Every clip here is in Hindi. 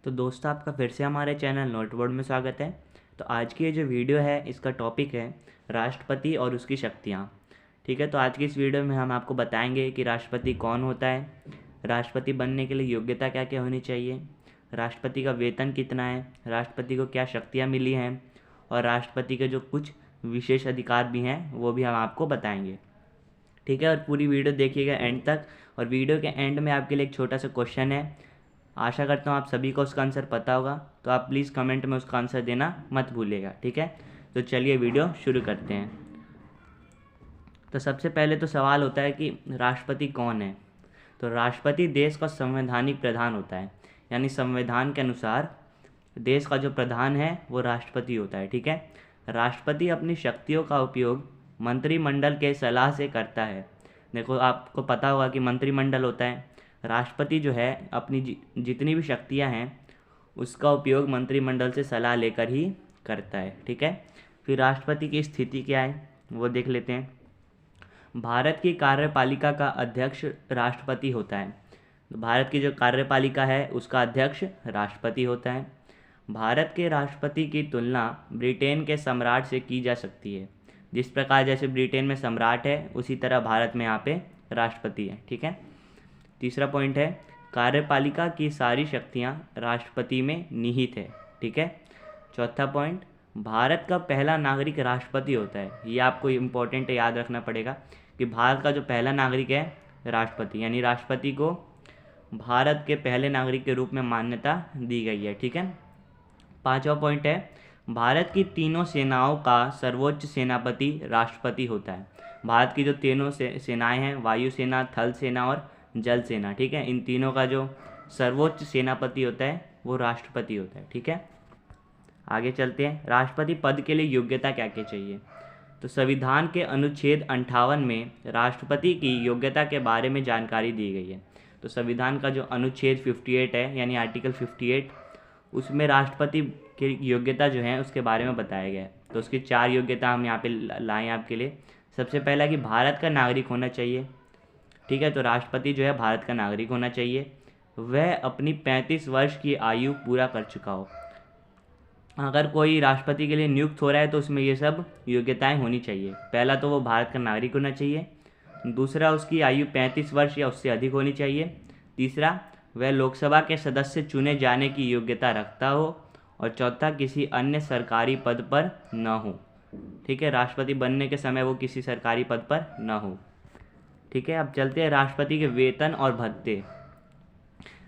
तो दोस्तों, आपका फिर से हमारे चैनल नोटबोर्ड में स्वागत है। तो आज की ये जो वीडियो है, इसका टॉपिक है राष्ट्रपति और उसकी शक्तियाँ। ठीक है, तो आज की इस वीडियो में हम आपको बताएंगे कि राष्ट्रपति कौन होता है, राष्ट्रपति बनने के लिए योग्यता क्या क्या होनी चाहिए, राष्ट्रपति का वेतन कितना है, राष्ट्रपति को क्या शक्तियाँ मिली हैं, और राष्ट्रपति के जो कुछ विशेष अधिकार भी हैं वो भी हम आपको बताएंगे। ठीक है, और पूरी वीडियो देखिएगा एंड तक। और वीडियो के एंड में आपके लिए एक छोटा सा क्वेश्चन है, आशा करता हूँ आप सभी को उसका आंसर पता होगा, तो आप प्लीज़ कमेंट में उसका आंसर देना मत भूलिएगा। ठीक है, तो चलिए वीडियो शुरू करते हैं। तो सबसे पहले तो सवाल होता है कि राष्ट्रपति कौन है। तो राष्ट्रपति देश का संवैधानिक प्रधान होता है, यानी संविधान के अनुसार देश का जो प्रधान है वो राष्ट्रपति होता है। ठीक है, राष्ट्रपति अपनी शक्तियों का उपयोग मंत्रिमंडल के सलाह से करता है। देखो, आपको पता होगा कि मंत्रिमंडल होता है, राष्ट्रपति जो है अपनी जितनी भी शक्तियां हैं उसका उपयोग मंत्रिमंडल से सलाह लेकर ही करता है। ठीक है, फिर राष्ट्रपति की स्थिति क्या है वो देख लेते हैं। भारत की कार्यपालिका का अध्यक्ष राष्ट्रपति होता है। भारत की जो कार्यपालिका है उसका अध्यक्ष राष्ट्रपति होता है। भारत के राष्ट्रपति की तुलना ब्रिटेन के सम्राट से की जा सकती है। जिस प्रकार जैसे ब्रिटेन में सम्राट है, उसी तरह भारत में यहाँ पे राष्ट्रपति है। ठीक है, तीसरा पॉइंट है, कार्यपालिका की सारी शक्तियाँ राष्ट्रपति में निहित है। ठीक है, चौथा पॉइंट, भारत का पहला नागरिक राष्ट्रपति होता है। ये आपको इम्पोर्टेंट याद रखना पड़ेगा कि भारत का जो पहला नागरिक है राष्ट्रपति, यानी राष्ट्रपति को भारत के पहले नागरिक के रूप में मान्यता दी गई है। ठीक है, पांचवा पॉइंट है, भारत की तीनों सेनाओं का सर्वोच्च सेनापति राष्ट्रपति होता है। भारत की जो तीनों सेनाएं हैं, वायुसेना, थल सेना और जल सेना, ठीक है, इन तीनों का जो सर्वोच्च सेनापति होता है वो राष्ट्रपति होता है। ठीक है, आगे चलते हैं। राष्ट्रपति पद के लिए योग्यता क्या क्या चाहिए। तो संविधान के अनुच्छेद 58 में राष्ट्रपति की योग्यता के बारे में जानकारी दी गई है। तो संविधान का जो अनुच्छेद 58 है, यानी आर्टिकल 58, उसमें राष्ट्रपति की योग्यता जो है उसके बारे में बताया गया है। तो उसकी 4 योग्यता हम यहाँ पे लाए हैं आपके लिए। सबसे पहला कि भारत का नागरिक होना चाहिए। ठीक है, तो राष्ट्रपति जो है भारत का नागरिक होना चाहिए, वह अपनी 35 वर्ष की आयु पूरा कर चुका हो। अगर कोई राष्ट्रपति के लिए नियुक्त हो रहा है तो उसमें ये सब योग्यताएं होनी चाहिए। पहला तो वो भारत का नागरिक होना चाहिए, दूसरा उसकी आयु 35 वर्ष या उससे अधिक होनी चाहिए, तीसरा वह लोकसभा के सदस्य चुने जाने की योग्यता रखता हो, और चौथा किसी अन्य सरकारी पद पर न हो। ठीक है, राष्ट्रपति बनने के समय वो किसी सरकारी पद पर न हो। ठीक है, अब चलते हैं राष्ट्रपति के वेतन और भत्ते।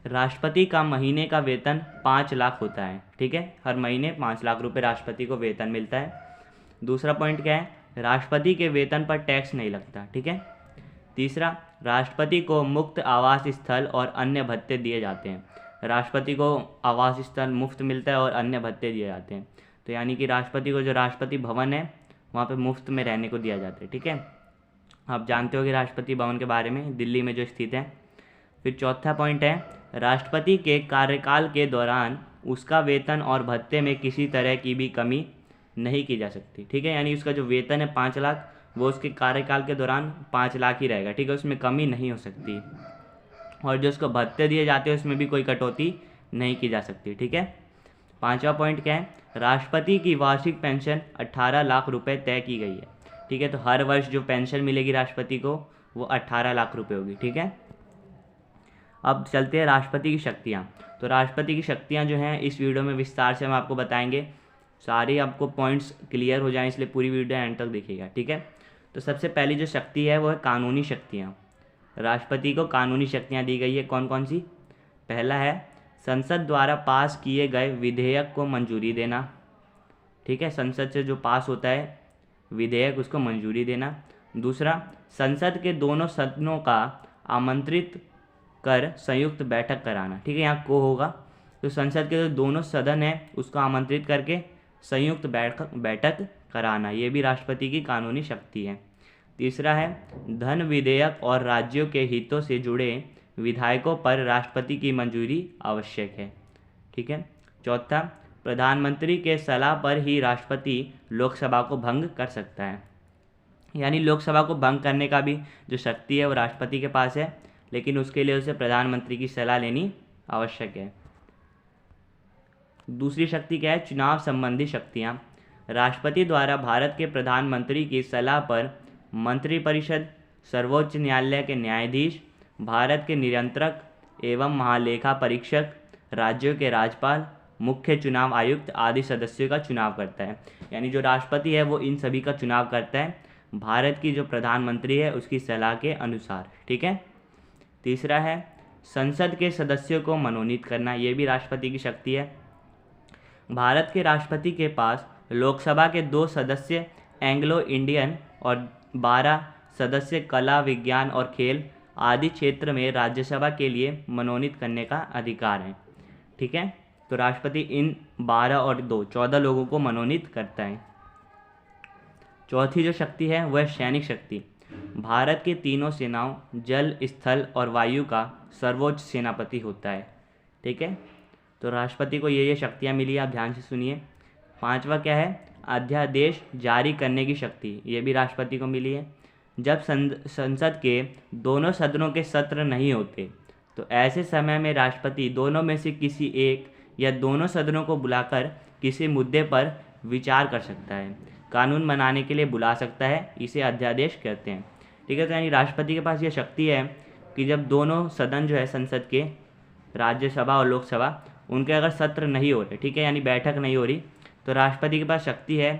राष्ट्रपति का महीने का वेतन 5 लाख होता है। ठीक है, हर महीने 5 लाख रुपए राष्ट्रपति को वेतन मिलता है। दूसरा पॉइंट क्या है, राष्ट्रपति के वेतन पर टैक्स नहीं लगता। ठीक है, तीसरा, राष्ट्रपति को मुफ्त आवास स्थल और अन्य भत्ते दिए जाते हैं। राष्ट्रपति को आवास स्थल मुफ्त मिलता है और अन्य भत्ते दिए जाते हैं। तो यानी कि राष्ट्रपति को जो राष्ट्रपति भवन है वहाँ पे मुफ्त में रहने को दिया जाता है। ठीक है, आप जानते हो कि राष्ट्रपति भवन के बारे में, दिल्ली में जो स्थित है। फिर चौथा पॉइंट है, राष्ट्रपति के कार्यकाल के दौरान उसका वेतन और भत्ते में किसी तरह की भी कमी नहीं की जा सकती। ठीक है, यानी उसका जो वेतन है 5 लाख, वो उसके कार्यकाल के दौरान 5 लाख ही रहेगा। ठीक है, उसमें कमी नहीं हो सकती, और जो उसको भत्ते दिए जाते हैं उसमें भी कोई कटौती नहीं की जा सकती। ठीक है, पांचवा पॉइंट क्या है, राष्ट्रपति की वार्षिक पेंशन 18 लाख रुपए तय की गई है। ठीक है, तो हर वर्ष जो पेंशन मिलेगी राष्ट्रपति को वो 18 लाख रुपए होगी। ठीक है, अब चलते हैं राष्ट्रपति की शक्तियाँ। तो राष्ट्रपति की शक्तियाँ जो हैं इस वीडियो में विस्तार से हम आपको बताएंगे, सारे आपको पॉइंट्स क्लियर हो जाएं, इसलिए पूरी वीडियो एंड तक देखिएगा। ठीक है, तो सबसे पहली जो शक्ति है वो है कानूनी शक्तियाँ। राष्ट्रपति को कानूनी शक्तियाँ दी गई है। कौन कौन सी? पहला है, संसद द्वारा पास किए गए विधेयक को मंजूरी देना। ठीक है, संसद से जो पास होता है विधेयक उसको मंजूरी देना। दूसरा, संसद के दोनों सदनों का आमंत्रित कर संयुक्त बैठक कराना। ठीक है, यहाँ को होगा, तो संसद के जो दोनों सदन है उसको आमंत्रित करके संयुक्त बैठक कराना, ये भी राष्ट्रपति की कानूनी शक्ति है। तीसरा है, धन विधेयक और राज्यों के हितों से जुड़े विधायकों पर राष्ट्रपति की मंजूरी आवश्यक है। ठीक है, चौथा, प्रधानमंत्री के सलाह पर ही राष्ट्रपति लोकसभा को भंग कर सकता है। यानी लोकसभा को भंग करने का भी जो शक्ति है वो राष्ट्रपति के पास है, लेकिन उसके लिए उसे प्रधानमंत्री की सलाह लेनी आवश्यक है। दूसरी शक्ति क्या है? चुनाव संबंधी शक्तियाँ। राष्ट्रपति द्वारा भारत के प्रधानमंत्री की सलाह पर मंत्रिपरिषद, सर्वोच्च न्यायालय के न्यायाधीश, भारत के नियंत्रक एवं महालेखा परीक्षक, राज्यों के राज्यपाल, मुख्य चुनाव आयुक्त आदि सदस्यों का चुनाव करता है। यानी जो राष्ट्रपति है वो इन सभी का चुनाव करता है भारत की जो प्रधानमंत्री है उसकी सलाह के अनुसार। ठीक है। तीसरा है संसद के सदस्यों को मनोनीत करना, ये भी राष्ट्रपति की शक्ति है। भारत के राष्ट्रपति के पास लोकसभा के 2 सदस्य एंग्लो इंडियन और 12 सदस्य कला, विज्ञान और खेल आदि क्षेत्र में राज्यसभा के लिए मनोनीत करने का अधिकार है। ठीक है। तो राष्ट्रपति इन 12 और 2 14 लोगों को मनोनीत करता है। चौथी जो शक्ति है वह सैनिक शक्ति। भारत की तीनों सेनाओं जल, स्थल और वायु का सर्वोच्च सेनापति होता है। ठीक है। तो राष्ट्रपति को ये शक्तियाँ मिली, आप ध्यान से सुनिए। पांचवा क्या है? अध्यादेश जारी करने की शक्ति, ये भी राष्ट्रपति को मिली है। जब संसद के दोनों सदनों के सत्र नहीं होते तो ऐसे समय में राष्ट्रपति दोनों में से किसी एक या दोनों सदनों को बुलाकर किसी मुद्दे पर विचार कर सकता है, कानून बनाने के लिए बुला सकता है, इसे अध्यादेश कहते हैं। ठीक है। तो यानी राष्ट्रपति के पास ये शक्ति है कि जब दोनों सदन जो है संसद के, राज्यसभा और लोकसभा, उनके अगर सत्र नहीं हो रहे, ठीक है, यानी बैठक नहीं हो रही, तो राष्ट्रपति के पास शक्ति है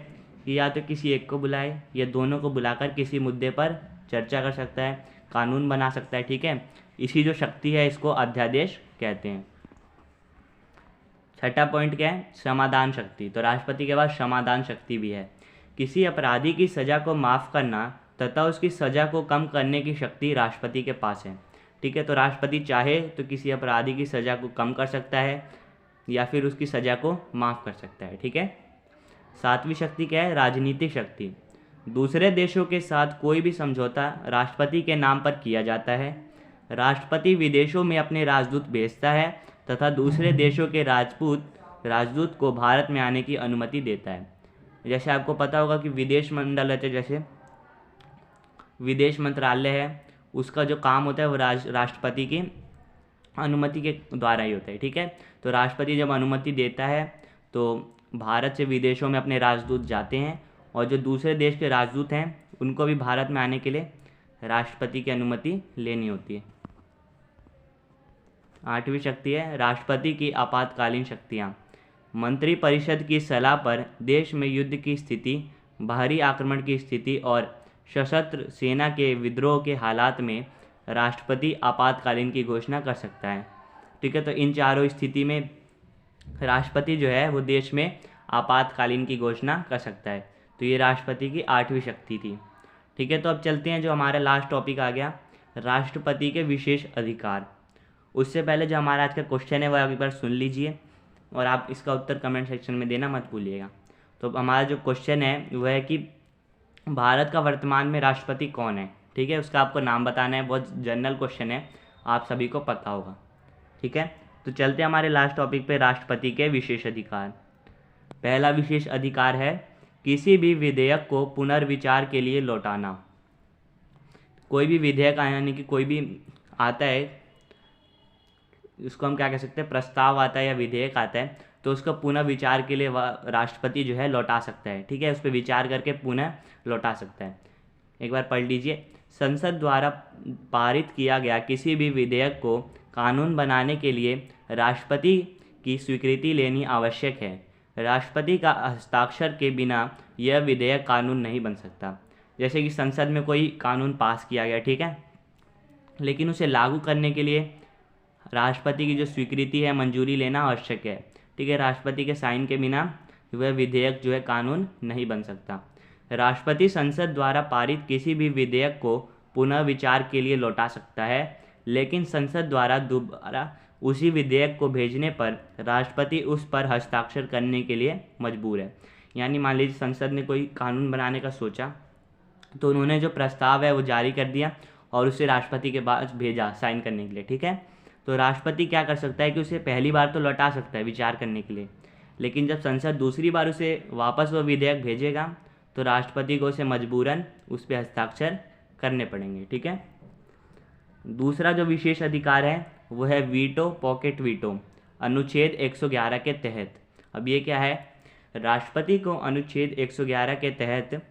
कि या तो किसी एक को बुलाए या दोनों को बुलाकर किसी मुद्दे पर चर्चा कर सकता है, कानून बना सकता है। ठीक है। इसी जो शक्ति है इसको अध्यादेश कहते हैं। छठा पॉइंट क्या है? समाधान शक्ति। तो राष्ट्रपति के पास समाधान शक्ति भी है। किसी अपराधी की सज़ा को माफ़ करना तथा उसकी सज़ा को कम करने की शक्ति राष्ट्रपति के पास है। ठीक है। तो राष्ट्रपति चाहे तो किसी अपराधी की सज़ा को कम कर सकता है या फिर उसकी सज़ा को माफ़ कर सकता है। ठीक है। सातवीं शक्ति क्या है? राजनीतिक शक्ति। दूसरे देशों के साथ कोई भी समझौता राष्ट्रपति के नाम पर किया जाता है। राष्ट्रपति विदेशों में अपने राजदूत भेजता है तथा दूसरे देशों के राजदूत को भारत में आने की अनुमति देता है। जैसे आपको पता होगा कि विदेश मंडल है, जैसे विदेश मंत्रालय है, उसका जो काम होता है वो राष्ट्रपति की अनुमति के द्वारा ही होता है। ठीक है। तो राष्ट्रपति जब अनुमति देता है तो भारत से विदेशों में अपने राजदूत जाते हैं और जो दूसरे देश के राजदूत हैं उनको भी भारत में आने के लिए राष्ट्रपति की अनुमति लेनी होती है। आठवीं शक्ति है राष्ट्रपति की आपातकालीन शक्तियाँ। मंत्रिपरिषद की सलाह पर देश में युद्ध की स्थिति, बाहरी आक्रमण की स्थिति और सशस्त्र सेना के विद्रोह के हालात में राष्ट्रपति आपातकालीन की घोषणा कर सकता है। ठीक है। तो इन चारों स्थिति में राष्ट्रपति जो है वो देश में आपातकालीन की घोषणा कर सकता है। तो ये राष्ट्रपति की आठवीं शक्ति थी। ठीक है। तो अब चलते हैं, जो हमारा लास्ट टॉपिक आ गया, राष्ट्रपति के विशेष अधिकार। उससे पहले जो हमारा आज का क्वेश्चन है वह एक बार सुन लीजिए और आप इसका उत्तर कमेंट सेक्शन में देना मत भूलिएगा। तो हमारा जो क्वेश्चन है वह है कि भारत का वर्तमान में राष्ट्रपति कौन है। ठीक है। उसका आपको नाम बताना है, बहुत जनरल क्वेश्चन है, आप सभी को पता होगा। ठीक है। तो चलते हैं हमारे लास्ट टॉपिक पे, राष्ट्रपति के विशेष अधिकार। पहला विशेष अधिकार है किसी भी विधेयक को पुनर्विचार के लिए लौटाना। कोई भी विधेयक यानी कि कोई भी आता है, उसको हम क्या कह सकते हैं, प्रस्ताव आता है या विधेयक आता है, तो उसको पुनः विचार के लिए राष्ट्रपति जो है लौटा सकता है। ठीक है। उस पर विचार करके पुनः लौटा सकता है। एक बार पढ़ लीजिए। संसद द्वारा पारित किया गया किसी भी विधेयक को कानून बनाने के लिए राष्ट्रपति की स्वीकृति लेनी आवश्यक है। राष्ट्रपति का हस्ताक्षर के बिना यह विधेयक कानून नहीं बन सकता। जैसे कि संसद में कोई कानून पास किया गया, ठीक है, लेकिन उसे लागू करने के लिए राष्ट्रपति की जो स्वीकृति है, मंजूरी लेना आवश्यक है। ठीक है। राष्ट्रपति के साइन के बिना वह विधेयक जो है कानून नहीं बन सकता। राष्ट्रपति संसद द्वारा पारित किसी भी विधेयक को पुनः विचार के लिए लौटा सकता है, लेकिन संसद द्वारा दोबारा उसी विधेयक को भेजने पर राष्ट्रपति उस पर हस्ताक्षर करने के लिए मजबूर है। यानी मान लीजिए संसद ने कोई कानून बनाने का सोचा, तो उन्होंने जो प्रस्ताव है वो जारी कर दिया और उसे राष्ट्रपति के पास भेजा साइन करने के लिए। ठीक है। तो राष्ट्रपति क्या कर सकता है कि उसे पहली बार तो लौटा सकता है विचार करने के लिए, लेकिन जब संसद दूसरी बार उसे वापस वो विधेयक भेजेगा तो राष्ट्रपति को उसे मजबूरन उस पर हस्ताक्षर करने पड़ेंगे। ठीक है। दूसरा जो विशेष अधिकार है वो है वीटो, पॉकेट वीटो। अनुच्छेद 111 के तहत अब ये क्या है, राष्ट्रपति को अनुच्छेद 111 के तहत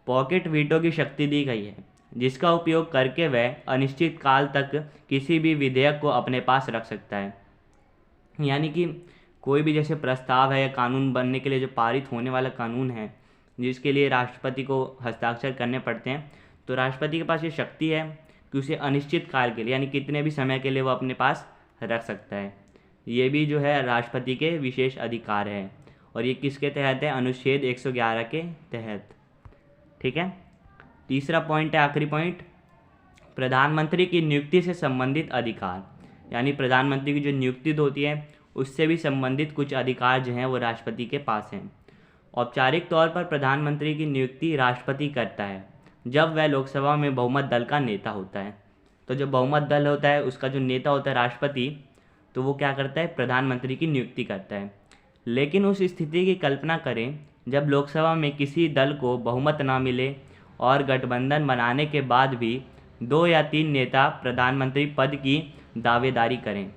पॉकेट वीटो की शक्ति दी गई है, जिसका उपयोग करके वह अनिश्चित काल तक किसी भी विधेयक को अपने पास रख सकता है। यानी कि कोई भी जैसे प्रस्ताव है या कानून बनने के लिए जो पारित होने वाला कानून है, जिसके लिए राष्ट्रपति को हस्ताक्षर करने पड़ते हैं, तो राष्ट्रपति के पास ये शक्ति है कि उसे अनिश्चित काल के लिए यानी कितने भी समय के लिए वो अपने पास रख सकता है। ये भी जो है राष्ट्रपति के विशेष अधिकार है, और ये किसके तहत है, अनुच्छेद 111 के तहत। ठीक है। तीसरा पॉइंट है, आखिरी पॉइंट, प्रधानमंत्री की नियुक्ति से संबंधित अधिकार। यानी प्रधानमंत्री की जो नियुक्ति होती है उससे भी संबंधित कुछ अधिकार जो हैं वो राष्ट्रपति के पास हैं। औपचारिक तौर पर प्रधानमंत्री की नियुक्ति राष्ट्रपति करता है जब वह लोकसभा में बहुमत दल का नेता होता है। तो जो बहुमत दल होता है उसका जो नेता होता है राष्ट्रपति, तो वो क्या करता है, प्रधानमंत्री की नियुक्ति करता है। लेकिन उस स्थिति की कल्पना करें जब लोकसभा में किसी दल को बहुमत ना मिले और गठबंधन बनाने के बाद भी 2 या 3 नेता प्रधानमंत्री पद की दावेदारी करें।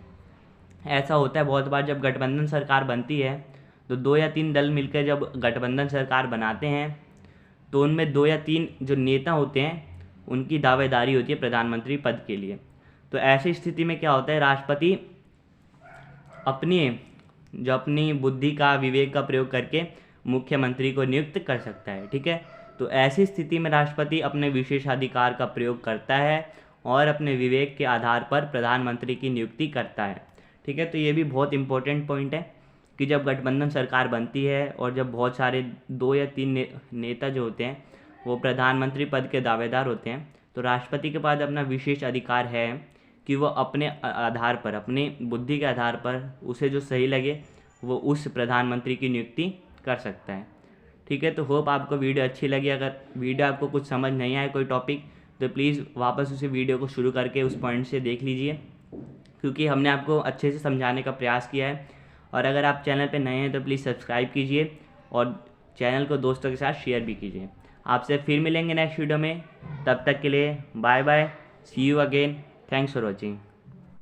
ऐसा होता है बहुत बार, जब गठबंधन सरकार बनती है तो 2 या 3 दल मिलकर जब गठबंधन सरकार बनाते हैं तो उनमें 2 या 3 जो नेता होते हैं उनकी दावेदारी होती है प्रधानमंत्री पद के लिए। तो ऐसी स्थिति में क्या होता है, राष्ट्रपति अपनी बुद्धि का, विवेक का प्रयोग करके मुख्यमंत्री को नियुक्त कर सकता है। ठीक है। तो ऐसी स्थिति में राष्ट्रपति अपने विशेषाधिकार का प्रयोग करता है और अपने विवेक के आधार पर प्रधानमंत्री की नियुक्ति करता है। ठीक है। तो ये भी बहुत इंपॉर्टेंट पॉइंट है कि जब गठबंधन सरकार बनती है और जब बहुत सारे 2 या 3 नेता जो होते हैं वो प्रधानमंत्री पद के दावेदार होते हैं, तो राष्ट्रपति के पास अपना विशेष अधिकार है कि वो अपने आधार पर, अपनी बुद्धि के आधार पर उसे जो सही लगे वो उस प्रधानमंत्री की नियुक्ति कर सकता है। ठीक है। तो होप आपको वीडियो अच्छी लगी। अगर वीडियो आपको कुछ समझ नहीं आए कोई टॉपिक, तो प्लीज़ वापस उसी वीडियो को शुरू करके उस पॉइंट से देख लीजिए, क्योंकि हमने आपको अच्छे से समझाने का प्रयास किया है। और अगर आप चैनल पे नए हैं तो प्लीज़ सब्सक्राइब कीजिए और चैनल को दोस्तों के साथ शेयर भी कीजिए। आपसे फिर मिलेंगे नेक्स्ट वीडियो में, तब तक के लिए bye bye, see you again, thanks for watching.